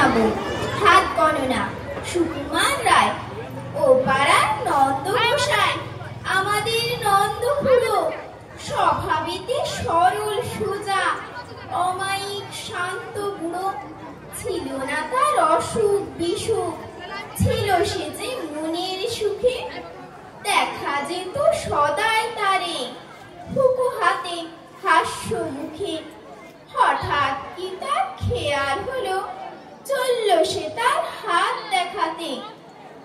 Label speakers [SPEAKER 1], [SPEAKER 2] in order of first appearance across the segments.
[SPEAKER 1] শোনাবো হাত গণনা সুকুমার রায় ও পাড়ার নন্দ গোসাই। আমাদের নন্দ খুড়ো স্বভাবেতে সরল সোজা, অমায়িক শান্ত বুড়ো। ছিল না তার অসুখ বিসুখ, ছিল সে যে মনের সুখে। দেখা যেত সদাই তারে হুকু হাতে হাস্য মুখে। হঠাৎ কি তার খেয়াল হলো, চলল সে তার হাত দেখাতে।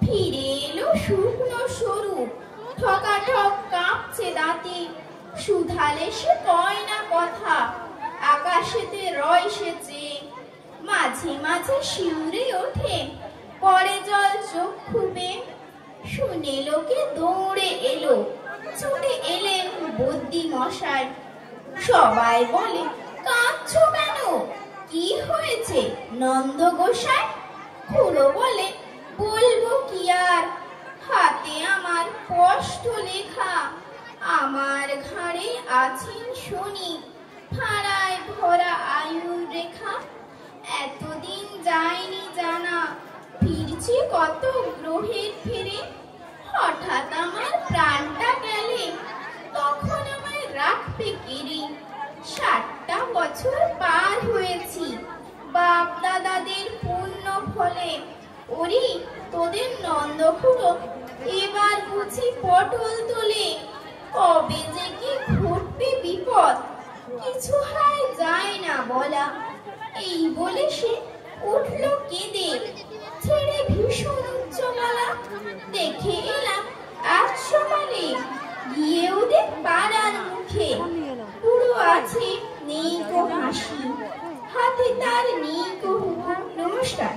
[SPEAKER 1] ফিরে এলো শুকনো সরু, ঠকাঠক কাঁপছে দাঁতে। শুধালে সে কয় না কথা, আকাশেতে রয় সে চেয়ে। মাঝে মাঝে শিউরে ওঠে, পরে জল চক্ষু বেয়ে। শুনে লোকে দৌড়ে এলো, ছুটে এলেন বদ্যি মশাই। সবাই বলে, কাঁদছো কেন, কি হয়েছে নন্দ গোসাই? খুড়ো বলে, বলবো কি আর, হাতে আমার স্পষ্ট লেখা। আমার ঘাড়ে আছেন শনি, ফাড়ায় ভরা আয়ুর রেখা। এতদিন যায়নি জানা, ফিরছি কত গ্রহের ফেরে। হঠাৎ আমার প্রাণটা গেলে, তখন আমায় রাখবে কেড়ে। 60টা বছর পার হয়েছি বাপ দাদাদের পুণ্য ফলে। ওরে তোদের নন্দ খুড়ো এবার বুঝি পটল তোলে। কবে যে কি ঘটবে বিপদ, কিছু হায় যায় না বলা। এই বলে সে উঠল কেঁদে, ছেড়ে ভীষণ উচ্চ গলা। দেখে এলাম আজ সকালে, গিয়ে ওদের পাড়ার মুখে। বুড়ো আছে, নেই কো হাসি, হাতে তার নেই কো হুকুম। নমস্কার।